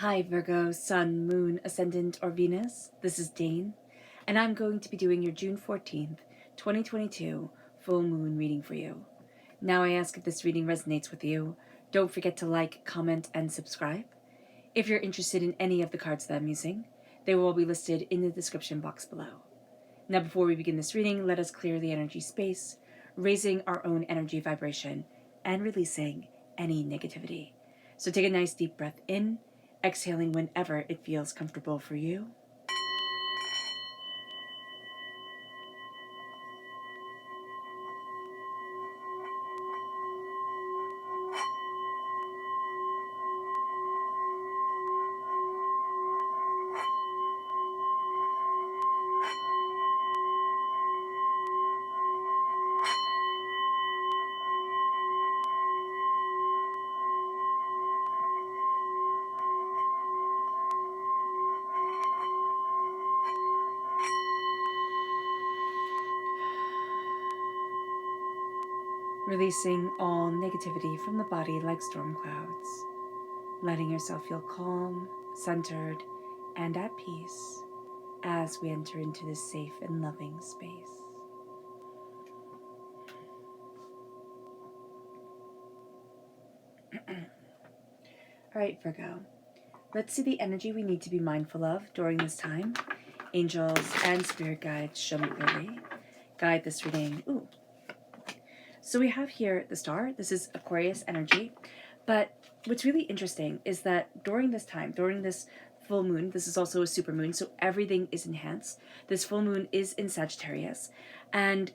Hi Virgo, Sun, Moon, Ascendant, or Venus. This is Dane, and I'm going to be doing your June 14th, 2022 full moon reading for you. Now I ask if this reading resonates with you, don't forget to like, comment, and subscribe. If you're interested in any of the cards that I'm using, they will all be listed in the description box below. Now before we begin this reading, let us clear the energy space, raising our own energy vibration and releasing any negativity. So take a nice deep breath in, exhaling whenever it feels comfortable for you. Releasing all negativity from the body like storm clouds, letting yourself feel calm, centered, and at peace as we enter into this safe and loving space. All right, Virgo, let's see the energy we need to be mindful of during this time. Angels and spirit guides, show me clearly. Guide this reading. So we have here the star. This is Aquarius energy. But what's really interesting is that during this time, during this full moon, this is also a supermoon, so everything is enhanced. This full moon is in Sagittarius. And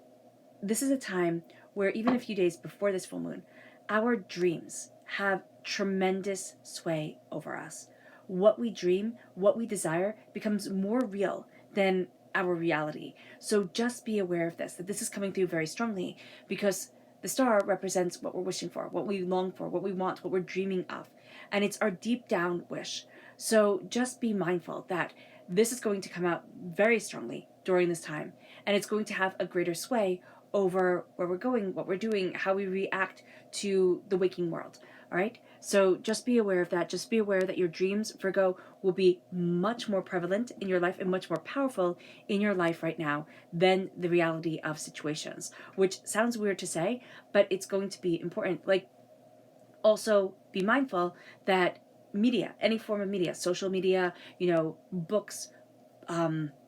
this is a time where even a few days before this full moon, our dreams have tremendous sway over us. What we dream, what we desire, becomes more real than our reality. So just be aware of this, that this is coming through very strongly, because the star represents what we're wishing for, what we long for, what we want, what we're dreaming of. And it's our deep down wish. So just be mindful that this is going to come out very strongly during this time. And it's going to have a greater sway over where we're going, what we're doing, how we react to the waking world. All right? So just be aware of that. Just be aware that your dreams, Virgo, will be much more prevalent in your life and much more powerful in your life right now than the reality of situations, which sounds weird to say, but it's going to be important. Like, also be mindful that media, any form of media, social media, books,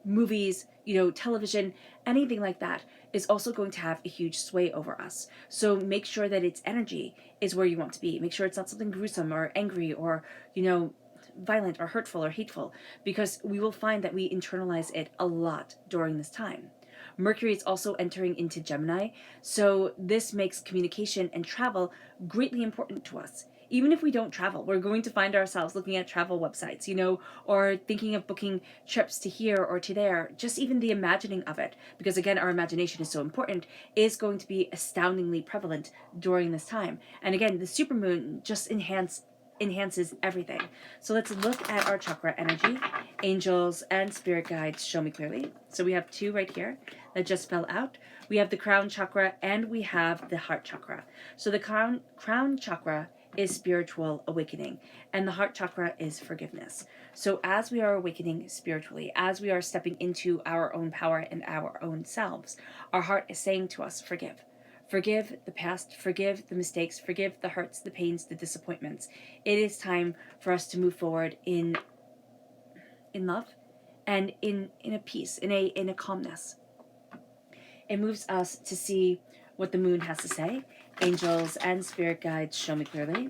movies, television, anything like that is also going to have a huge sway over us. So make sure that its energy is where you want to be. Make sure it's not something gruesome or angry or, violent or hurtful or hateful, because we will find that we internalize it a lot during this time. Mercury is also entering into Gemini, so this makes communication and travel greatly important to us. Even if we don't travel, we're going to find ourselves looking at travel websites, or thinking of booking trips to here or to there. Just even the imagining of it, because again, our imagination is so important, is going to be astoundingly prevalent during this time. And again, the supermoon just enhances everything. So let's look at our chakra energy. Angels and spirit guides, show me clearly. So we have two right here that just fell out. We have the crown chakra and we have the heart chakra. So the crown chakra is spiritual awakening, and the heart chakra is forgiveness. So as we are awakening spiritually, as we are stepping into our own power and our own selves, our heart is saying to us, forgive. Forgive the past, forgive the mistakes, forgive the hurts, the pains, the disappointments. It is time for us to move forward in love and in a peace, in a calmness. It moves us to see what the moon has to say. Angels and spirit guides, show me clearly.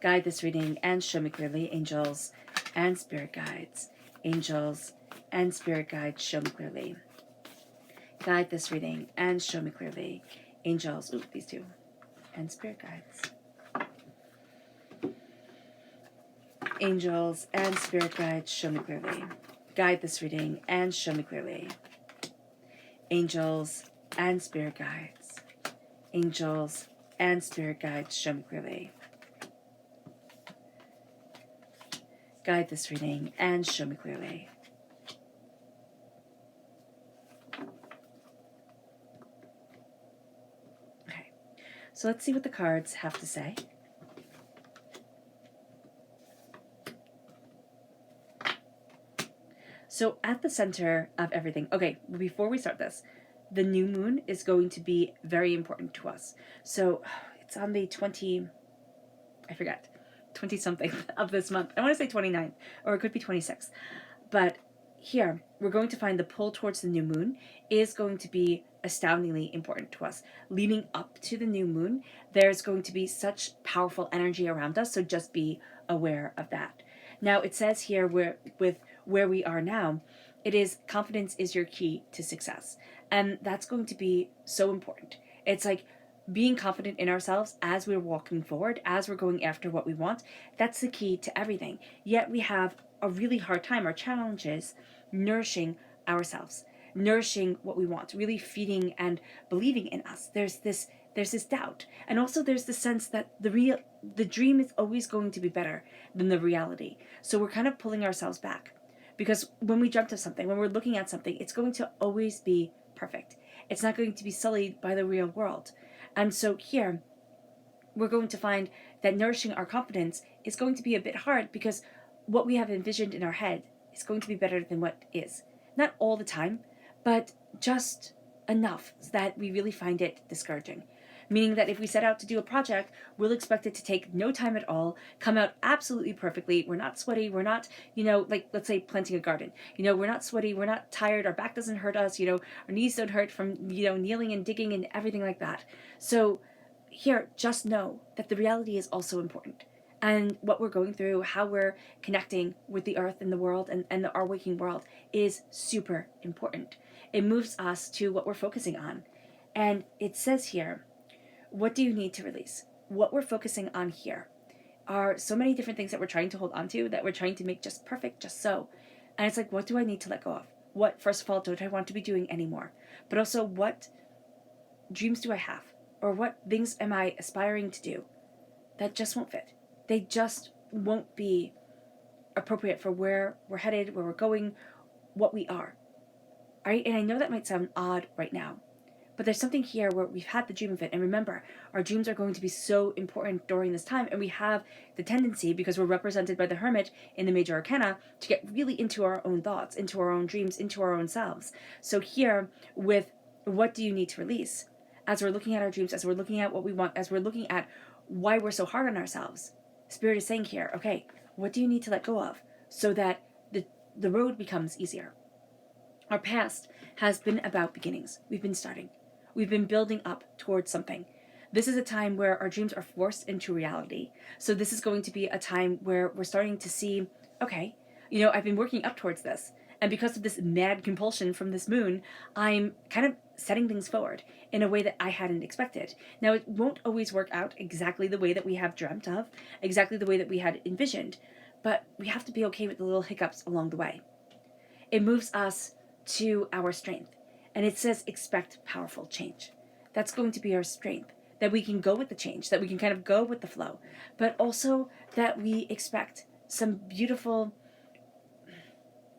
Guide this reading and show me clearly. Angels and spirit guides. Angels and spirit guides, show me clearly. Guide this reading and show me clearly. Angels, these two, and spirit guides. Angels and spirit guides, show me clearly. Guide this reading and show me clearly. Angels and spirit guides. Angels and spirit guides, show me clearly. Guide this reading and show me clearly. Okay, so let's see what the cards have to say. So at the center of everything, okay, before we start this, the new moon is going to be very important to us. So it's on the 20, I forget, 20 something of this month. I want to say 29th, or it could be 26th. But here, we're going to find the pull towards the new moon is going to be astoundingly important to us. Leading up to the new moon, there's going to be such powerful energy around us, so just be aware of that. Now, it says here where we are now, it is confidence is your key to success. And that's going to be so important. It's like being confident in ourselves as we're walking forward, as we're going after what we want. That's the key to everything. Yet we have a really hard time. Our challenge is nourishing ourselves, nourishing what we want, really feeding and believing in us. There's this doubt, and also there's the sense that the dream is always going to be better than the reality. So we're kind of pulling ourselves back, because when we jump to something, when we're looking at something, it's going to always be perfect. It's not going to be sullied by the real world. And so here, we're going to find that nourishing our confidence is going to be a bit hard, because what we have envisioned in our head is going to be better than what is. Not all the time, but just enough so that we really find it discouraging. Meaning that if we set out to do a project, we'll expect it to take no time at all, come out absolutely perfectly. We're not sweaty. We're not, like, let's say planting a garden. We're not sweaty. We're not tired. Our back doesn't hurt us. Our knees don't hurt from, kneeling and digging and everything like that. So here, just know that the reality is also important. And what we're going through, how we're connecting with the earth and the world and our waking world is super important. It moves us to what we're focusing on. And it says here, what do you need to release? What we're focusing on here are so many different things that we're trying to hold on to, that we're trying to make just perfect, just so. And it's like, what do I need to let go of? What, first of all, don't I want to be doing anymore? But also, what dreams do I have? Or what things am I aspiring to do that just won't fit? They just won't be appropriate for where we're headed, where we're going, what we are. All right? And I know that might sound odd right now, but there's something here where we've had the dream of it. And remember, our dreams are going to be so important during this time. And we have the tendency, because we're represented by the Hermit in the Major Arcana, to get really into our own thoughts, into our own dreams, into our own selves. So here, with what do you need to release? As we're looking at our dreams, as we're looking at what we want, as we're looking at why we're so hard on ourselves, Spirit is saying here, okay, what do you need to let go of so that the road becomes easier? Our past has been about beginnings. We've been starting. We've been building up towards something. This is a time where our dreams are forced into reality. So this is going to be a time where we're starting to see, okay, I've been working up towards this. And because of this mad compulsion from this moon, I'm kind of setting things forward in a way that I hadn't expected. Now, it won't always work out exactly the way that we have dreamt of, exactly the way that we had envisioned, but we have to be okay with the little hiccups along the way. It moves us to our strength. And it says, expect powerful change. That's going to be our strength, that we can go with the change, that we can kind of go with the flow, but also that we expect some beautiful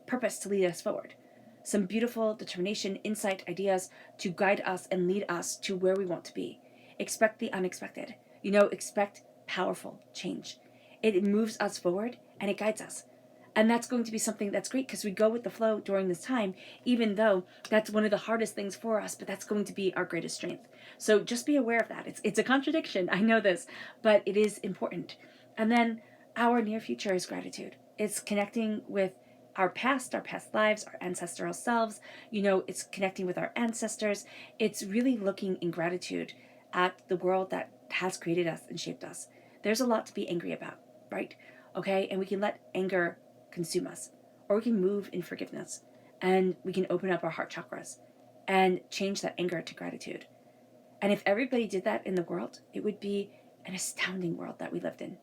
purpose to lead us forward, some beautiful determination, insight, ideas to guide us and lead us to where we want to be. Expect the unexpected. Expect powerful change. It moves us forward and it guides us. And that's going to be something that's great, because we go with the flow during this time, even though that's one of the hardest things for us, but that's going to be our greatest strength. So just be aware of that. It's a contradiction, I know this, but it is important. And then our near future is gratitude. It's connecting with our past lives, our ancestral selves. It's connecting with our ancestors. It's really looking in gratitude at the world that has created us and shaped us. There's a lot to be angry about, right? Okay, and we can let anger consume us, or we can move in forgiveness, and we can open up our heart chakras and change that anger to gratitude. And if everybody did that in the world, it would be an astounding world that we lived in.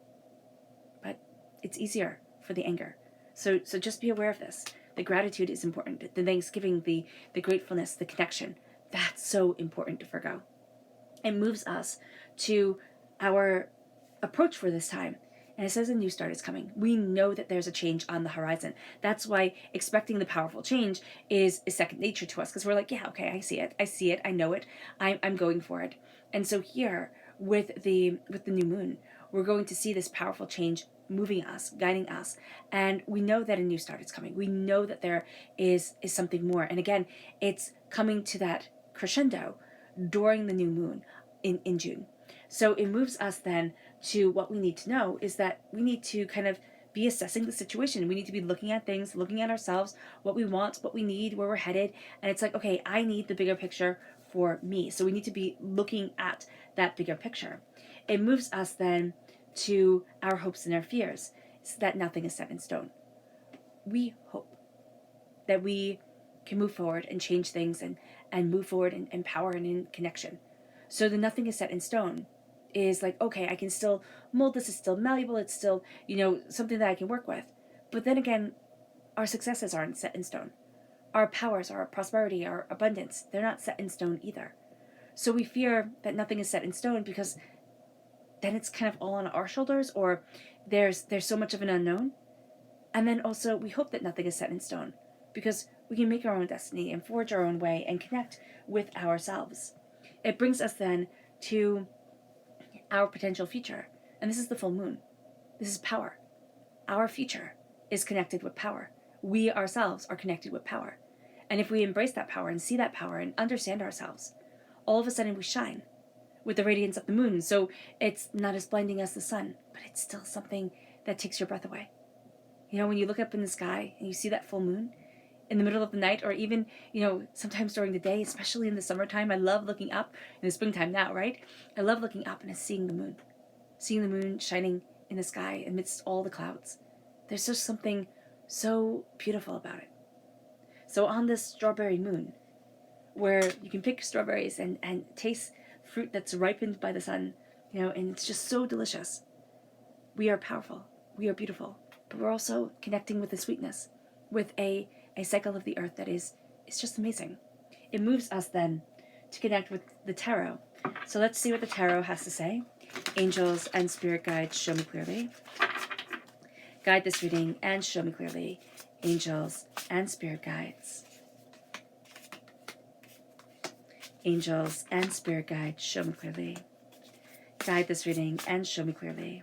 But it's easier for the anger. So just be aware of this. The gratitude is important. The thanksgiving, the gratefulness, the connection. That's so important to Virgo. It moves us to our approach for this time. And it says a new start is coming. We know that there's a change on the horizon. That's why expecting the powerful change is second nature to us, because we're like, yeah, okay, I see it, I know it, I'm going for it. And so here, with the new moon, we're going to see this powerful change moving us, guiding us. And we know that a new start is coming. We know that there is something more. And again, it's coming to that crescendo during the new moon in June. So it moves us then to what we need to know is that we need to kind of be assessing the situation. We need to be looking at things, looking at ourselves, what we want, what we need, where we're headed. And it's like, okay, I need the bigger picture for me. So we need to be looking at that bigger picture. It moves us then to our hopes and our fears, so that nothing is set in stone. We hope that we can move forward and change things and move forward in power and in connection. So the nothing is set in stone is like, okay, I can still mold this, it's still malleable, it's still, something that I can work with. But then again, our successes aren't set in stone. Our powers, our prosperity, our abundance, they're not set in stone either. So we fear that nothing is set in stone because then it's kind of all on our shoulders, or there's so much of an unknown. And then also we hope that nothing is set in stone because we can make our own destiny and forge our own way and connect with ourselves. It brings us then to our potential future. And this is the full moon. This is power. Our future is connected with power. We ourselves are connected with power. And if we embrace that power and see that power and understand ourselves, all of a sudden we shine with the radiance of the moon. So it's not as blinding as the sun, but it's still something that takes your breath away. When you look up in the sky and you see that full moon in the middle of the night, or even, sometimes during the day, especially in the summertime, I love looking up, in the springtime now, right? I love looking up and seeing the moon shining in the sky amidst all the clouds. There's just something so beautiful about it. So on this strawberry moon, where you can pick strawberries and taste fruit that's ripened by the sun, and it's just so delicious. We are powerful, we are beautiful, but we're also connecting with the sweetness, with a cycle of the earth that is just amazing. It moves us then to connect with the tarot. So let's see what the tarot has to say. Angels and spirit guides, show me clearly. Guide this reading and show me clearly. Angels and spirit guides. Angels and spirit guides, show me clearly. Guide this reading and show me clearly.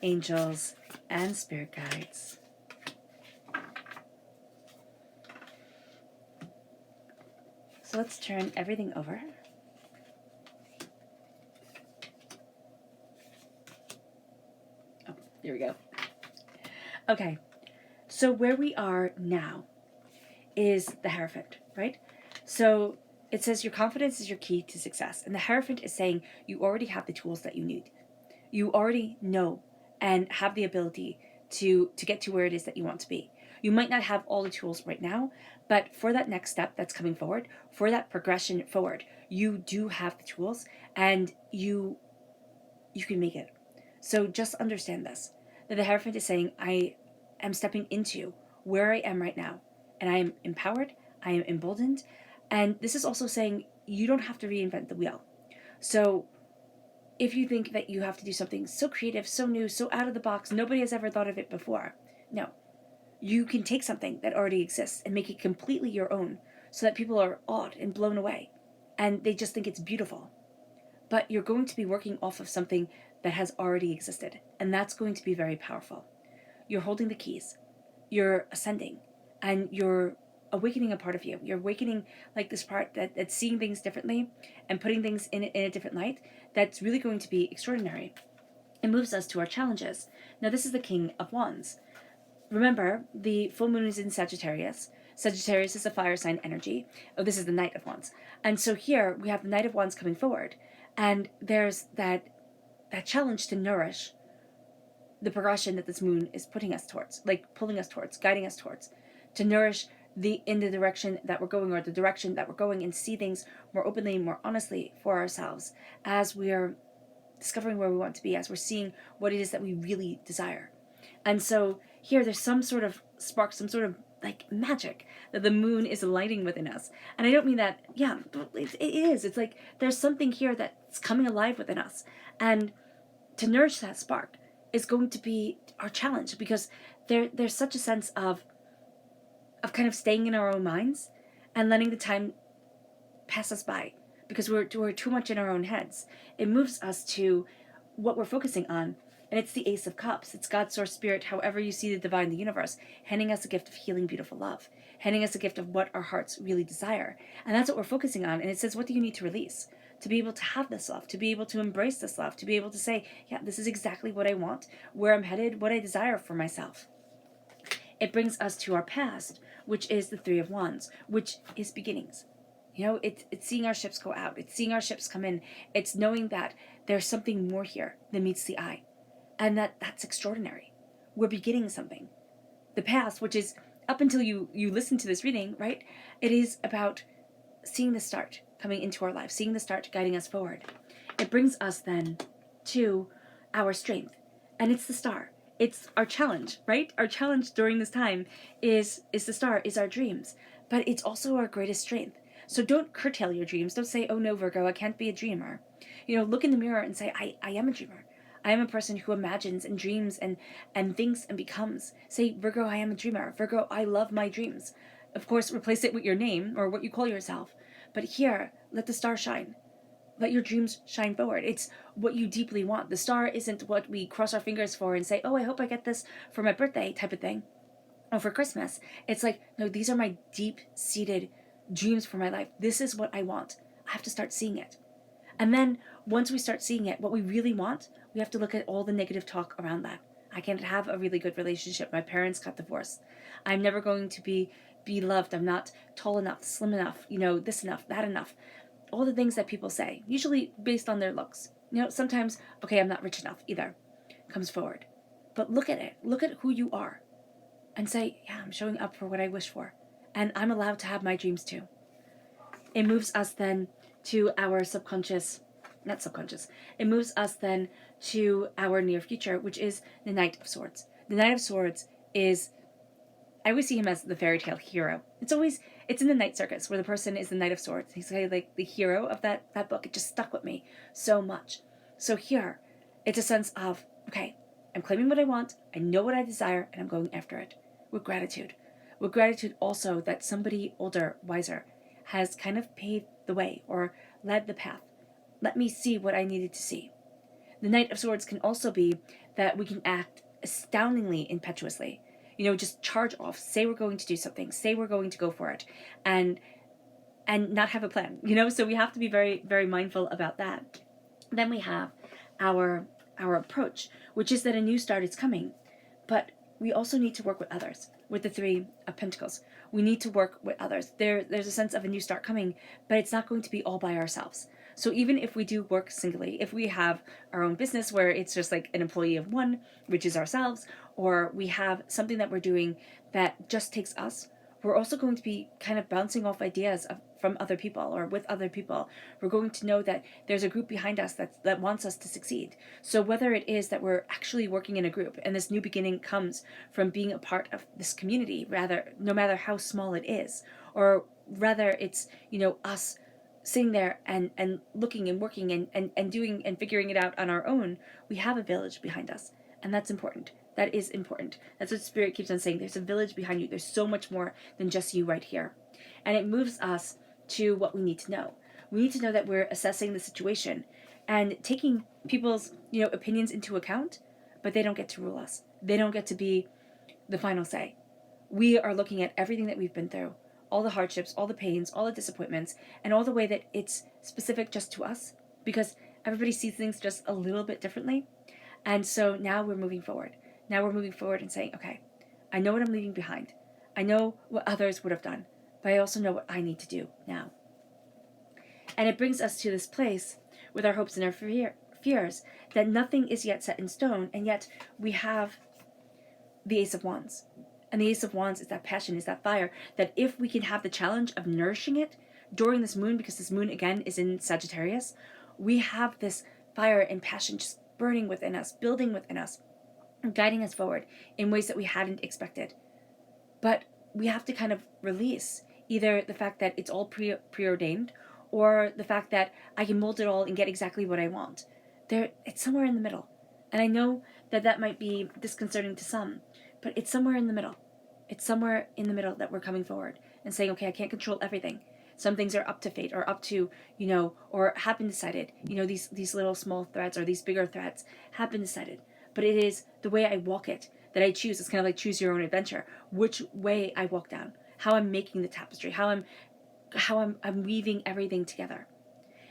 Angels and spirit guides. So let's turn everything over. Oh, there we go. Okay, so where we are now is the Hierophant, right? So it says your confidence is your key to success. And the Hierophant is saying you already have the tools that you need. You already know and have the ability to get to where it is that you want to be. You might not have all the tools right now, but for that next step that's coming forward, for that progression forward, you do have the tools and you can make it. So just understand this, that the Hierophant is saying, I am stepping into where I am right now, and I am empowered, I am emboldened, and this is also saying you don't have to reinvent the wheel. So if you think that you have to do something so creative, so new, so out of the box, nobody has ever thought of it before. No. You can take something that already exists and make it completely your own so that people are awed and blown away and they just think it's beautiful. But you're going to be working off of something that has already existed, and that's going to be very powerful. You're holding the keys. You're ascending, and you're awakening a part of you. You're awakening like this part that's seeing things differently and putting things in a different light. That's really going to be extraordinary. It moves us to our challenges. Now this is the King of Wands. Remember, the full moon is in Sagittarius. Sagittarius is a fire sign energy. Oh, this is the Knight of Wands. And so here we have the Knight of Wands coming forward. And there's that challenge to nourish the progression that this moon is putting us towards, like pulling us towards, guiding us towards, to nourish in the direction that we're going, or the direction that we're going, and see things more openly, more honestly for ourselves as we're discovering where we want to be, as we're seeing what it is that we really desire. And so here there's some sort of spark, some sort of like magic that the moon is lighting within us. And I don't mean that, yeah, it is. It's like there's something here that's coming alive within us. And to nourish that spark is going to be our challenge, because there's such a sense of kind of staying in our own minds and letting the time pass us by, because we're too much in our own heads. It moves us to what we're focusing on. And it's the Ace of Cups. It's God, Source, Spirit, however you see the divine, the universe, handing us a gift of healing, beautiful love, handing us a gift of what our hearts really desire. And that's what we're focusing on. And it says, what do you need to release to be able to have this love, to be able to embrace this love, to be able to say, yeah, this is exactly what I want, where I'm headed, what I desire for myself. It brings us to our past, which is the Three of Wands, which is beginnings. You know, it's seeing our ships go out. It's seeing our ships come in. It's knowing that there's something more here than meets the eye. And that's extraordinary. We're beginning something. The past, which is up until you listen to this reading, right? It is about seeing the start coming into our life, seeing the start guiding us forward. It brings us then to our strength. And it's the star. It's our challenge, right? Our challenge during this time is the star, is our dreams. But it's also our greatest strength. So don't curtail your dreams. Don't say, oh no, Virgo, I can't be a dreamer. You know, look in the mirror and say, I am a dreamer. I am a person who imagines and dreams and thinks and becomes. Say, Virgo, I am a dreamer. Virgo, I love my dreams. Of course, replace it with your name or what you call yourself. But here, let the star shine. Let your dreams shine forward. It's what you deeply want. The star isn't what we cross our fingers for and say, oh, I hope I get this for my birthday type of thing. Or for Christmas. It's like, no, these are my deep-seated dreams for my life. This is what I want. I have to start seeing it. And then once we start seeing it, what we really want, we have to look at all the negative talk around that. I can't have a really good relationship. My parents got divorced. I'm never going to be loved. I'm not tall enough, slim enough, you know, this enough, that enough. All the things that people say, usually based on their looks. You know, sometimes, okay, I'm not rich enough either, comes forward. But look at it. Look at who you are. And say, yeah, I'm showing up for what I wish for. And I'm allowed to have my dreams too. It moves us then to our subconscious, not subconscious, it moves us then to our near future, which is the Knight of Swords. The Knight of Swords is, I always see him as the fairy tale hero. It's in the Knight Circus where the person is the Knight of Swords. He's like the hero of that book. It just stuck with me so much. So here, it's a sense of, okay, I'm claiming what I want, I know what I desire, and I'm going after it with gratitude. With gratitude also that somebody older, wiser, has kind of paved the way or led the path. Let me see what I needed to see. The Knight of Swords can also be that we can act astoundingly impetuously. You know, just charge off, say we're going to do something, say we're going to go for it, and not have a plan, you know? So we have to be very, very mindful about that. Then we have our approach, which is that a new start is coming, but we also need to work with others. With the Three of Pentacles, we need to work with others. There's a sense of a new start coming, but it's not going to be all by ourselves. So even if we do work singly, if we have our own business where it's just like an employee of one, which is ourselves, or we have something that we're doing that just takes us, we're also going to be kind of bouncing off ideas from other people or with other people. We're going to know that there's a group behind us that wants us to succeed. So whether it is that we're actually working in a group and this new beginning comes from being a part of this community, rather, no matter how small it is, or rather it's, you know, us sitting there and looking and working and doing and figuring it out on our own, we have a village behind us. And that's important. That is important. That's what Spirit keeps on saying. There's a village behind you. There's so much more than just you right here. And it moves us to what we need to know. We need to know that we're assessing the situation and taking people's, you know, opinions into account, but they don't get to rule us. They don't get to be the final say. We are looking at everything that we've been through, all the hardships, all the pains, all the disappointments, and all the way that it's specific just to us, because everybody sees things just a little bit differently. And so now we're moving forward. Now we're moving forward and saying, okay, I know what I'm leaving behind. I know what others would have done, but I also know what I need to do now. And it brings us to this place with our hopes and our fears that nothing is yet set in stone, and yet we have the Ace of Wands. And the Ace of Wands is that passion, is that fire, that if we can have the challenge of nourishing it during this moon, because this moon again is in Sagittarius, we have this fire and passion just burning within us, building within us, guiding us forward in ways that we hadn't expected. But we have to kind of release either the fact that it's all preordained or the fact that I can mold it all and get exactly what I want. It's somewhere in the middle. And I know that might be disconcerting to some, but it's somewhere in the middle. It's somewhere in the middle that we're coming forward and saying, okay, I can't control everything. Some things are up to fate or up to, you know, or have been decided. You know, these little small threads or these bigger threads have been decided. But it is the way I walk it that I choose. It's kind of like choose your own adventure. Which way I walk down, how I'm making the tapestry, how I'm weaving everything together.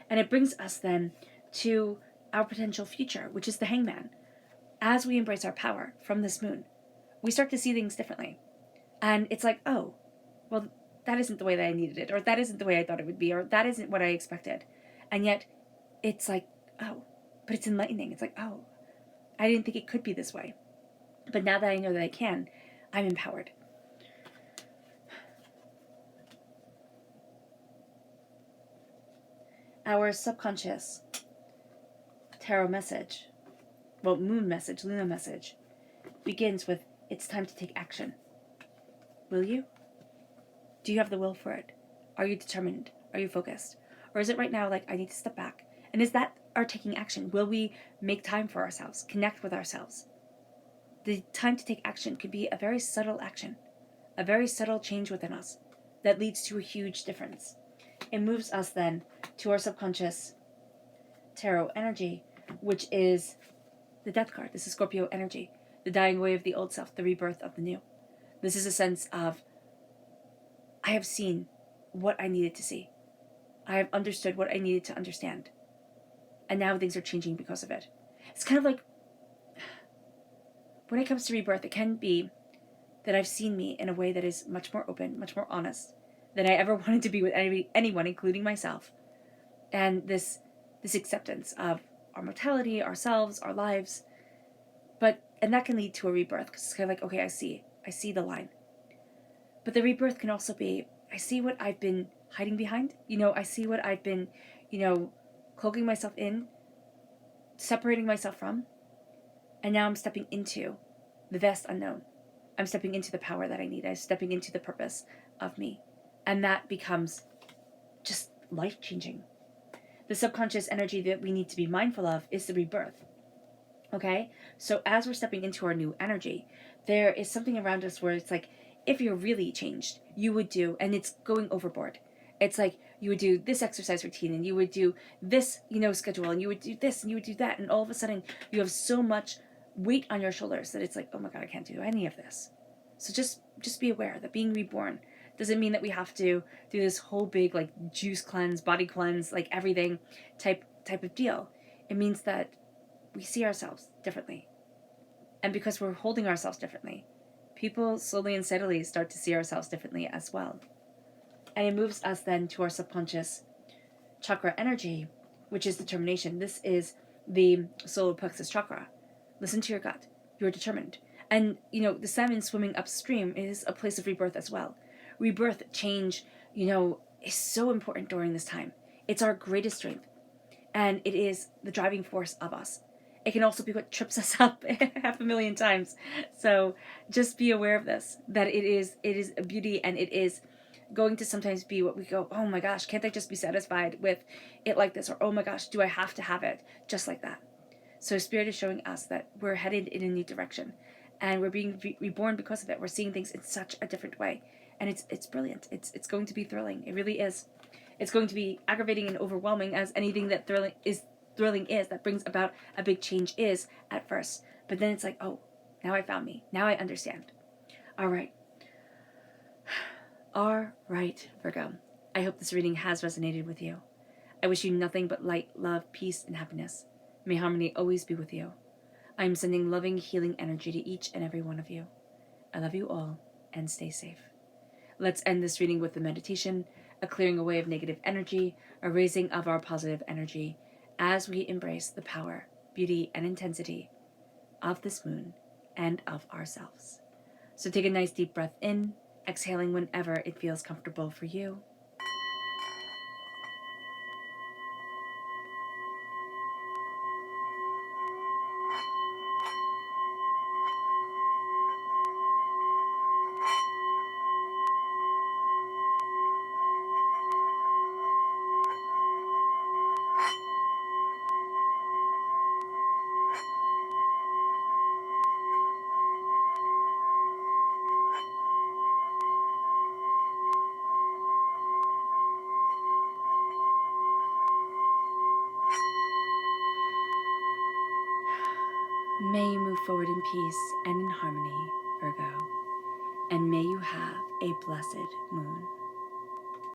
And it brings us then to our potential future, which is the Hangman. As we embrace our power from this moon, we start to see things differently. And it's like, oh, well, that isn't the way that I needed it, or that isn't the way I thought it would be, or that isn't what I expected. And yet it's like, oh, but it's enlightening. It's like, oh, I didn't think it could be this way. But now that I know that I can, I'm empowered. Our subconscious tarot message, well, moon message, Luna message, begins with, it's time to take action. Will you? Do you have the will for it? Are you determined? Are you focused? Or is it right now like, I need to step back? And is that our taking action? Will we make time for ourselves, connect with ourselves? The time to take action could be a very subtle action, a very subtle change within us that leads to a huge difference. It moves us then to our subconscious tarot energy, which is the Death card. This is Scorpio energy, the dying away of the old self, the rebirth of the new. This is a sense of, I have seen what I needed to see. I have understood what I needed to understand. And now things are changing because of it. It's kind of like, when it comes to rebirth, it can be that I've seen me in a way that is much more open, much more honest than I ever wanted to be with anyone, including myself. And this acceptance of our mortality, ourselves, our lives. And that can lead to a rebirth, because it's kind of like, okay, I see the line. But the rebirth can also be, I see what I've been hiding behind. You know, I see what I've been, you know, cloaking myself in, separating myself from. And now I'm stepping into the vast unknown. I'm stepping into the power that I need. I'm stepping into the purpose of me. And that becomes just life-changing. The subconscious energy that we need to be mindful of is the rebirth. Okay? So as we're stepping into our new energy, there is something around us where it's like, if you're really changed, you would do, and it's going overboard. It's like, you would do this exercise routine, and you would do this, you know, schedule, and you would do this, and you would do that, and all of a sudden, you have so much weight on your shoulders that it's like, oh my God, I can't do any of this. So just be aware that being reborn doesn't mean that we have to do this whole big, like, juice cleanse, body cleanse, like, everything type of deal. It means that we see ourselves differently. And because we're holding ourselves differently, people slowly and steadily start to see ourselves differently as well. And it moves us then to our subconscious chakra energy, which is determination. This is the solar plexus chakra. Listen to your gut. You're determined. And, you know, the salmon swimming upstream is a place of rebirth as well. Rebirth, change, you know, is so important during this time. It's our greatest strength. And it is the driving force of us. It can also be what trips us up 500,000 times. So just be aware of this, that it is a beauty, and it is going to sometimes be what we go, oh my gosh, can't I just be satisfied with it like this? Or, oh my gosh, do I have to have it just like that? So Spirit is showing us that we're headed in a new direction, and we're being reborn because of it. We're seeing things in such a different way, and it's brilliant. It's going to be thrilling. It really is. It's going to be aggravating and overwhelming, as anything that thrilling is that brings about a big change is at first. But then it's like, oh, now I found me. Now I understand. All right, Virgo. I hope this reading has resonated with you. I wish you nothing but light, love, peace, and happiness. May harmony always be with you. I am sending loving, healing energy to each and every one of you. I love you all, and stay safe. Let's end this reading with a meditation, a clearing away of negative energy, a raising of our positive energy, as we embrace the power, beauty, and intensity of this moon and of ourselves. So take a nice deep breath in, exhaling whenever it feels comfortable for you. May you move forward in peace and in harmony, Virgo, and may you have a blessed moon.